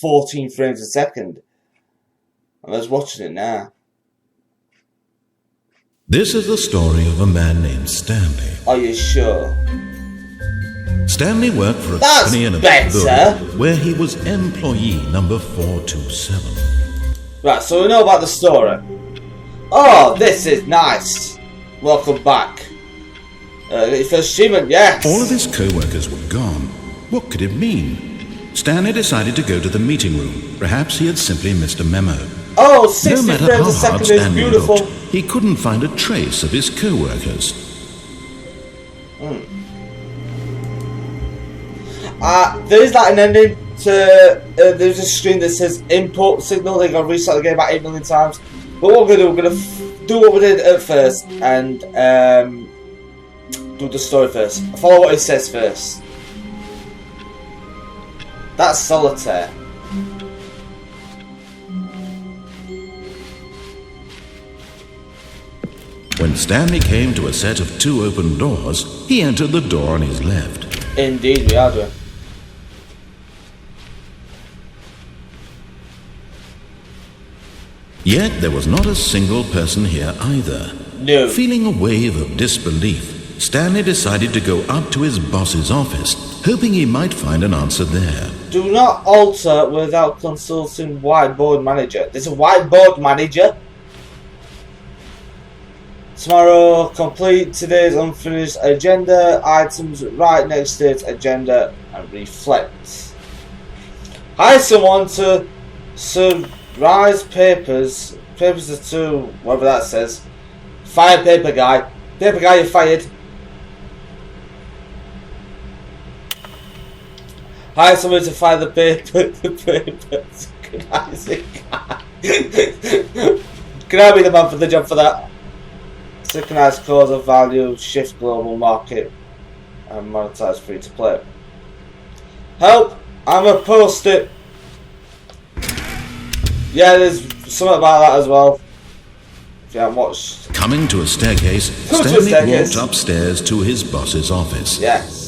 14 frames a second. I was watching it now. This is the story of a man named Stanley. Are you sure? Stanley worked for a That's company in a better. where he was employee number 427. Right, so we know about the story. Oh, this is nice. Welcome back. Your first achievement, yes. All of his co-workers were gone. What could it mean? Stanley decided to go to the meeting room. Perhaps he had simply missed a memo. Oh, 60 No matter frames how a second hard is Stanley beautiful. looked, he couldn't find a trace of his co-workers. There is like an ending to. There's a screen that says input signal. They got restart the game about 8 million times. But what we're going to do what we did at first and do the story first. Follow what it says first. That's solitaire. When Stanley came to a set of 2 open doors, he entered the door on his left. Indeed, we are doing. Yet there was not a single person here either. No. Feeling a wave of disbelief, Stanley decided to go up to his boss's office, hoping he might find an answer there. Do not alter without consulting whiteboard manager. There's a whiteboard manager. Tomorrow, complete today's unfinished agenda items right next to its agenda and reflect. Hire someone to summarize papers. Papers are to whatever that says. Fire paper guy. Paper guy, you're fired. Hire someone to fire the paper. The papers. Can I be the man for the job for that? Synchronize cause of value, shift global market, and monetize free to play. Help! I'm a post-it. Yeah, there's something about that as well. If you haven't watched. Coming to a staircase, Stanley walked upstairs to his boss's office. Yes.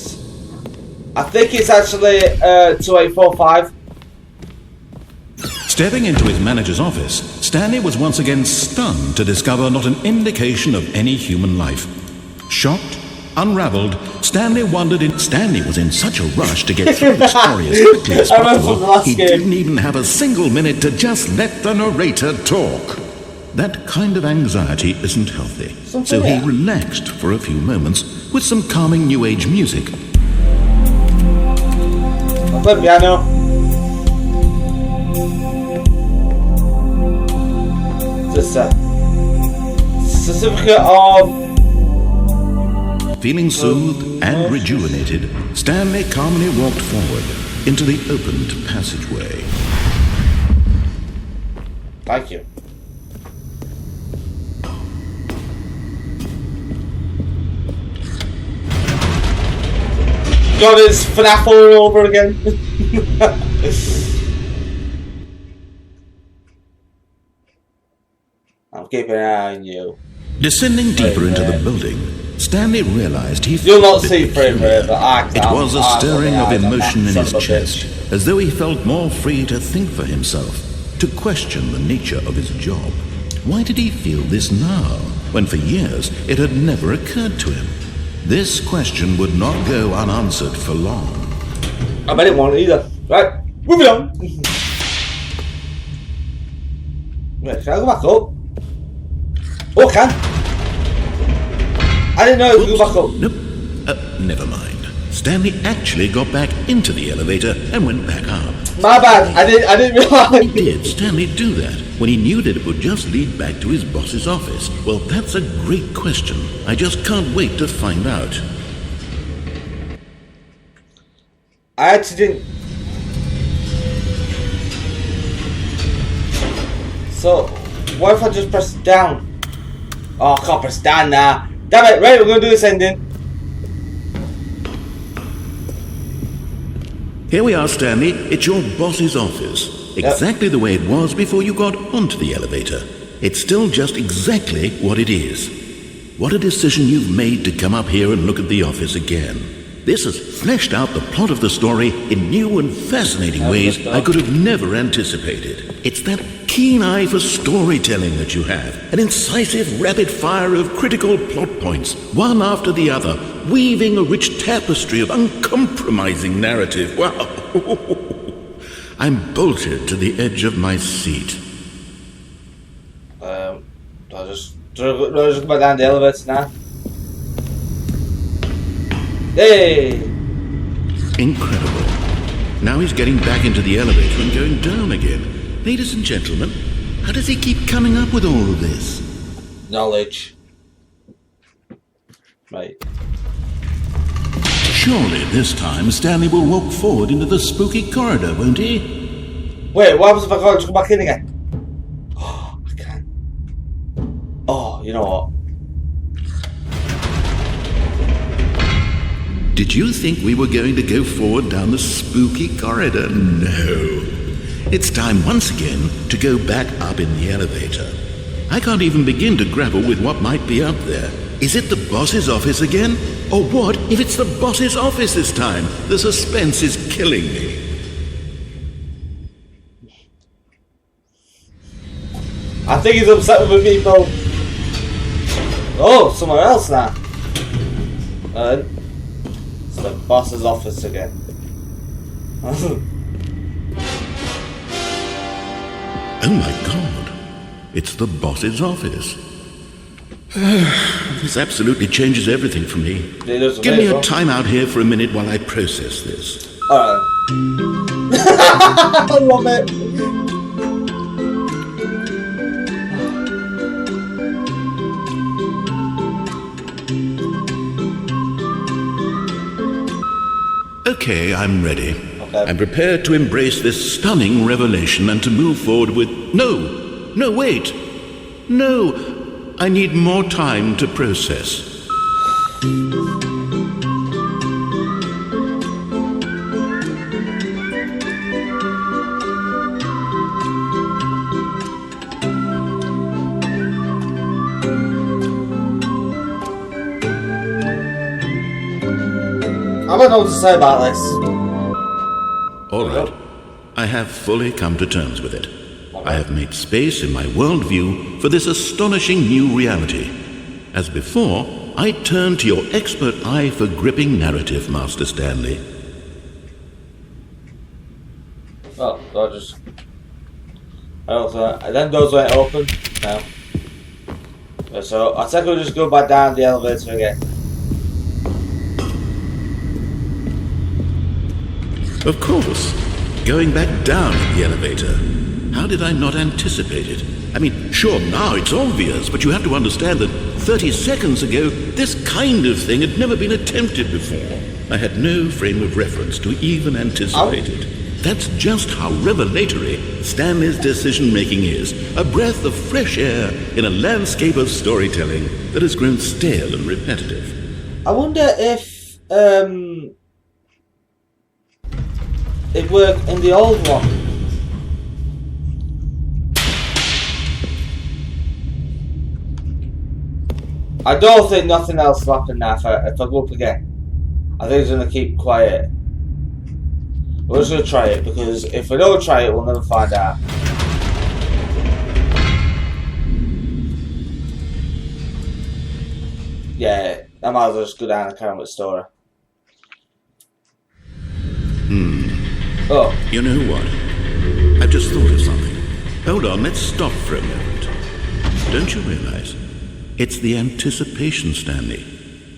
I think it's actually 2845. Stepping into his manager's office, Stanley was once again stunned to discover not an indication of any human life. Shocked, unraveled, Stanley was in such a rush to get through the story as quickly as possible, he didn't even have a single minute to just let the narrator talk. That kind of anxiety isn't healthy, so he relaxed for a few moments with some calming new age music. I'll play piano. Certificate of. Feeling soothed and rejuvenated, Stanley calmly walked forward into the opened passageway. Thank you. God, it's FNAF all over again. I'm keeping an eye on you. Descending deeper into the building, Stanley realized he You'll felt not a bit see frame rate, peculiar. but I It was a stirring of emotion in his son of a chest, bitch. as though he felt more free to think for himself, to question the nature of his job. Why did he feel this now, when for years it had never occurred to him? This question would not go unanswered for long. I didn't want it either. Right, moving on. Wait, can I go back up? Oh, I can. I didn't know it would go back up. Nope. Never mind. Stanley actually got back into the elevator and went back up. My bad. I didn't realise. Did Stanley do that when he knew that it would just lead back to his boss's office? Well, that's a great question. I just can't wait to find out. I actually didn't. So, what if I just press down? Oh, I can't press down now. Damn it, right, we're going to do this ending. Here we are, Stanley. It's your boss's office. Exactly the way it was before you got onto the elevator. It's still just exactly what it is. What a decision you've made to come up here and look at the office again. This has fleshed out the plot of the story in new and fascinating ways I could have never anticipated. It's that keen eye for storytelling that you have, an incisive rapid fire of critical plot points, one after the other, weaving a rich tapestry of uncompromising narrative. Wow! I'm bolted to the edge of my seat. Do I just go down the elevator now? Hey! Incredible. Now he's getting back into the elevator and going down again. Ladies and gentlemen, how does he keep coming up with all of this? Knowledge. Right. Surely this time Stanley will walk forward into the spooky corridor, won't he? Wait, what happens if I can't just go back in again? Oh, I can. Oh, you know what? Did you think we were going to go forward down the spooky corridor? No. It's time once again to go back up in the elevator. I can't even begin to grapple with what might be up there. Is it the boss's office again? Or what if it's the boss's office this time? The suspense is killing me. I think he's upset with the people. Oh, somewhere else now. It's the boss's office again. Oh my god. It's the boss's office. This absolutely changes everything for me. Give me a time out here for a minute while I process this. Alright. I love it. Okay, I'm ready. Okay. I'm prepared to embrace this stunning revelation and to move forward with... No, wait. No, I need more time to process. I don't know what to say about this. All right. I have fully come to terms with it. I have made space in my worldview for this astonishing new reality. As before, I turn to your expert eye for gripping narrative, Master Stanley. Oh, I just... And then those went open. No. So, I think we'll just go back down the elevator again. Of course. Going back down in the elevator. How did I not anticipate it? I mean, sure, now it's obvious, but you have to understand that 30 seconds ago, this kind of thing had never been attempted before. I had no frame of reference to even anticipate it. That's just how revelatory Stanley's decision-making is. A breath of fresh air in a landscape of storytelling that has grown stale and repetitive. I wonder if, it worked in the old one. I don't think nothing else will happen now if I go up again. I think it's going to keep quiet. We're just going to try it, because if we don't try it, we'll never find out. Yeah, I might as well just go down and carry on with the story. Oh. You know what? I've just thought of something. Hold on, let's stop for a moment. Don't you realize? It's the anticipation, Stanley.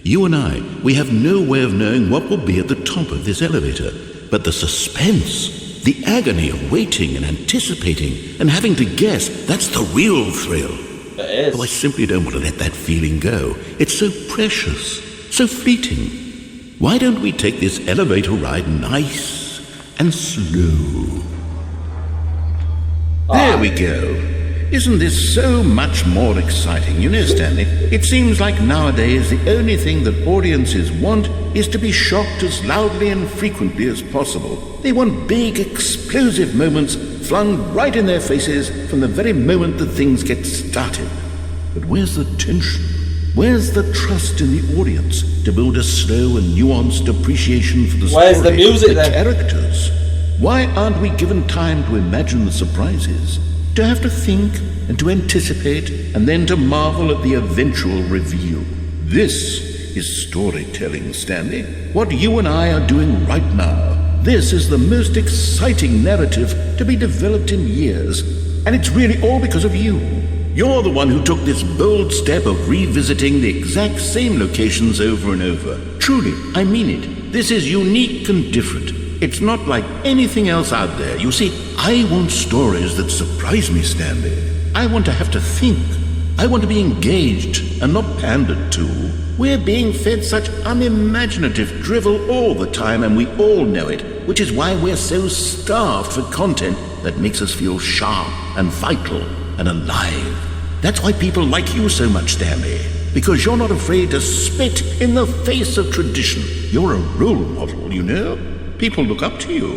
You and I, we have no way of knowing what will be at the top of this elevator. But the suspense, the agony of waiting and anticipating and having to guess, that's the real thrill. It is. Oh, I simply don't want to let that feeling go. It's so precious, so fleeting. Why don't we take this elevator ride nice and slow? There we go. Isn't this so much more exciting? You know, Stanley, it seems like nowadays the only thing that audiences want is to be shocked as loudly and frequently as possible. They want big, explosive moments flung right in their faces from the very moment that things get started. But where's the tension? Where's the trust in the audience to build a slow and nuanced appreciation for the story? Where's the music then? Characters? Why aren't we given time to imagine the surprises? To have to think and to anticipate and then to marvel at the eventual reveal. This is storytelling, Stanley. What you and I are doing right now. This is the most exciting narrative to be developed in years. And it's really all because of you. You're the one who took this bold step of revisiting the exact same locations over and over. Truly, I mean it. This is unique and different. It's not like anything else out there. You see, I want stories that surprise me, Stanley. I want to have to think. I want to be engaged and not pandered to. We're being fed such unimaginative drivel all the time, and we all know it, which is why we're so starved for content that makes us feel sharp and vital and alive. That's why people like you so much, Stanley, because you're not afraid to spit in the face of tradition. You're a role model, you know? People look up to you.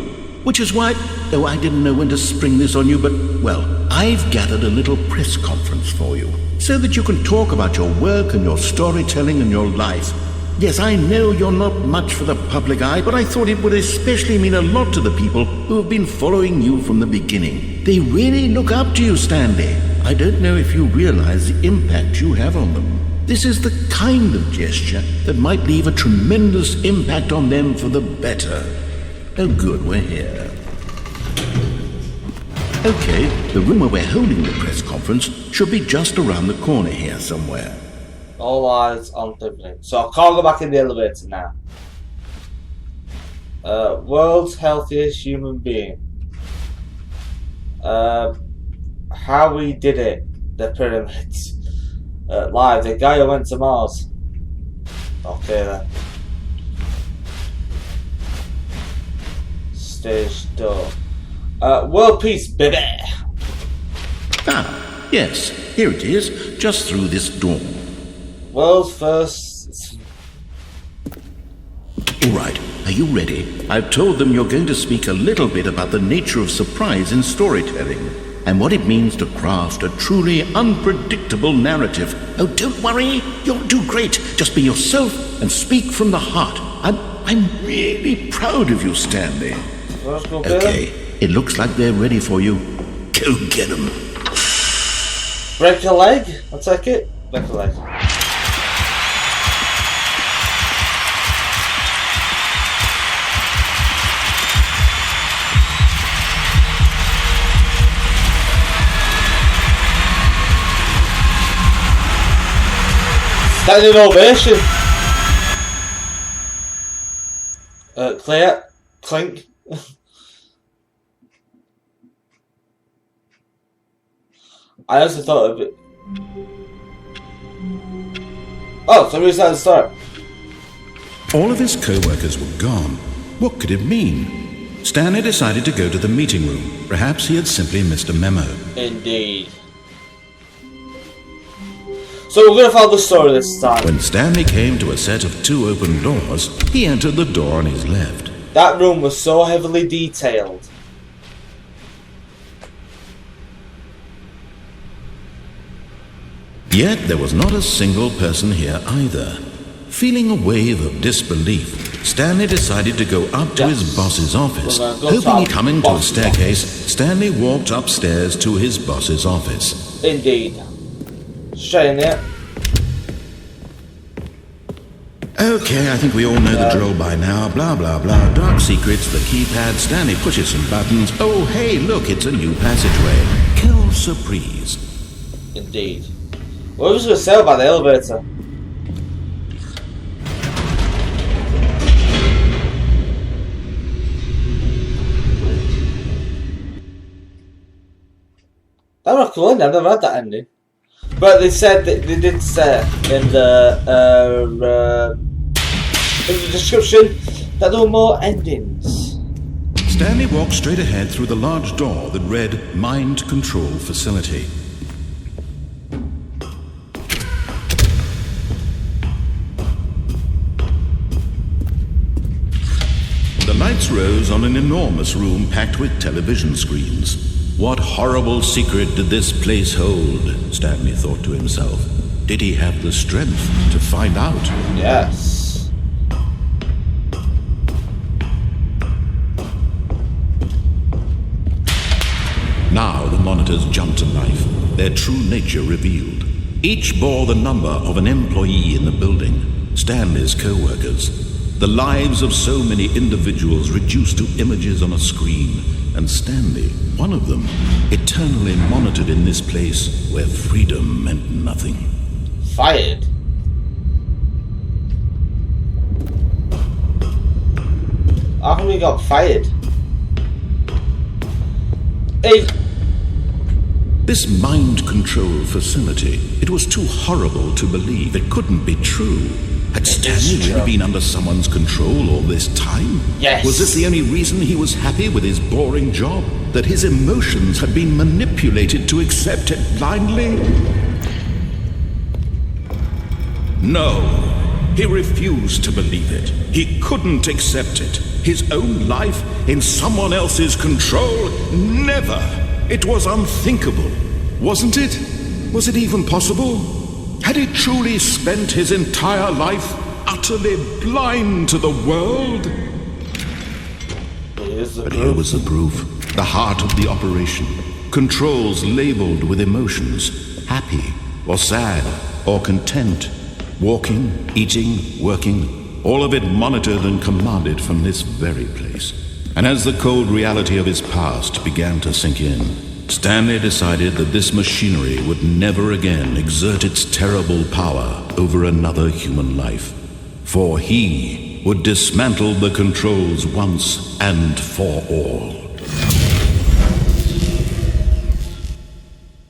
Which is why, oh, I didn't know when to spring this on you, but, well, I've gathered a little press conference for you, so that you can talk about your work and your storytelling and your life. Yes, I know you're not much for the public eye, but I thought it would especially mean a lot to the people who have been following you from the beginning. They really look up to you, Stanley. I don't know if you realize the impact you have on them. This is the kind of gesture that might leave a tremendous impact on them for the better. Oh good, we're here. Okay, the room where we're holding the press conference should be just around the corner here somewhere. All eyes on Tiffany. So I can't go back in the elevator now. World's healthiest human being. How we did it. The pyramids. Live. The guy who went to Mars. Okay then. Stage door. World peace, baby. Ah, yes, here it is, just through this door. World's first. All right, are you ready? I've told them you're going to speak a little bit about the nature of surprise in storytelling and what it means to craft a truly unpredictable narrative. Oh, don't worry, you'll do great. Just be yourself and speak from the heart. I'm really proud of you, Stanley. Okay, it looks like they're ready for you. Go get them. Break a leg? I'll take it. Break a leg. Standing ovation. Clear. Clink. I also thought of it. Oh, so we started to start. All of his co-workers were gone. What could it mean? Stanley decided to go to the meeting room. Perhaps he had simply missed a memo. Indeed. So we're going to follow the story this time. When Stanley came to a set of 2 open doors, he entered the door on his left. That room was so heavily detailed. Yet there was not a single person here either. Feeling a wave of disbelief, Stanley decided to go up to his boss's office. Hoping he'd come into a staircase, Stanley walked upstairs to his boss's office. Indeed. Straight in there. Okay, I think we all know the drill by now. Blah, blah, blah. Dark secrets, the keypad. Stanley pushes some buttons. Oh, hey, look, it's a new passageway. Quelle surprise. Indeed. What was going to say about the elevator? That was cool ending. I've never had that ending. But they said that they did say in the description that there were more endings. Stanley walked straight ahead through the large door that read Mind Control Facility. The lights rose on an enormous room packed with television screens. What horrible secret did this place hold? Stanley thought to himself. did he have the strength to find out? Yes. Now the monitors jumped to life, their true nature revealed. Each bore the number of an employee in the building, Stanley's co-workers. The lives of so many individuals reduced to images on a screen, and Stanley, one of them, eternally monitored in this place where freedom meant nothing. Fired. How come he got fired? Hey. This mind control facility, it was too horrible to believe. It couldn't be true. Had Stanley really been under someone's control all this time? Yes. Was this the only reason he was happy with his boring job? That his emotions had been manipulated to accept it blindly? No. He refused to believe it. He couldn't accept it. His own life in someone else's control? Never. It was unthinkable. Wasn't it? Was it even possible? Had he truly spent his entire life utterly blind to the world? But here was the proof. The heart of the operation. Controls labeled with emotions. Happy or sad or content. Walking, eating, working. All of it monitored and commanded from this very place. And as the cold reality of his past began to sink in, Stanley decided that this machinery would never again exert its terrible power over another human life. For he would dismantle the controls once and for all.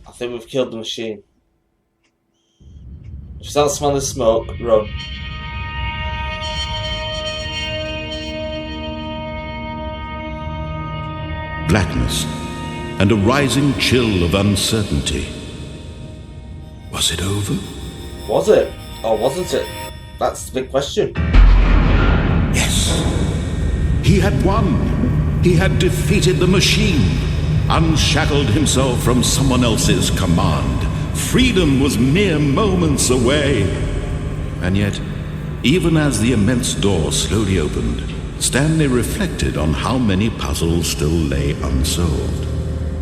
I think we've killed the machine. If you start smelling smoke, run. Blackness and a rising chill of uncertainty. Was it over? Was it? Or wasn't it? That's the big question. Yes. He had won. He had defeated the machine, unshackled himself from someone else's command. Freedom was mere moments away. And yet, even as the immense door slowly opened, Stanley reflected on how many puzzles still lay unsolved.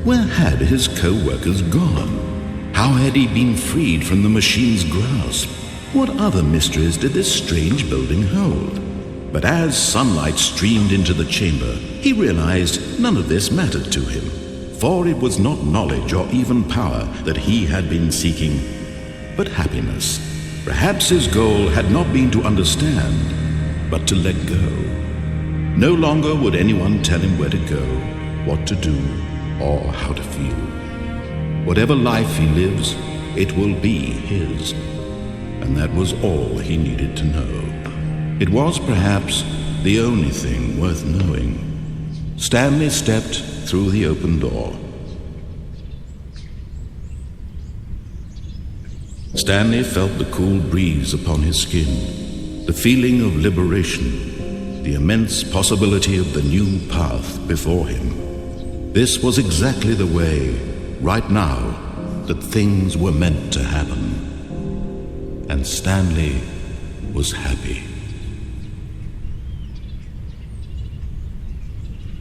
Where had his co-workers gone? How had he been freed from the machine's grasp? What other mysteries did this strange building hold? But as sunlight streamed into the chamber, he realized none of this mattered to him, for it was not knowledge or even power that he had been seeking, but happiness. Perhaps his goal had not been to understand, but to let go. No longer would anyone tell him where to go, what to do, or how to feel. Whatever life he lives, it will be his. And that was all he needed to know. It was perhaps the only thing worth knowing. Stanley stepped through the open door. Stanley felt the cool breeze upon his skin, the feeling of liberation, the immense possibility of the new path before him. This was exactly the way, right now, that things were meant to happen. And Stanley was happy.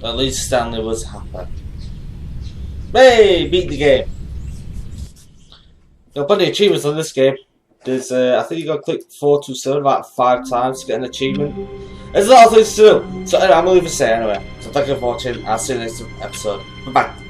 At least Stanley was happy. Hey, beat the game. Got plenty of achievements on this game. There's, I think you got to click 427 about 5 times to get an achievement. There's a lot of things to do. So anyway, I'm going to leave it say anyway. So thank you for watching. I'll see you next episode. Bye bye.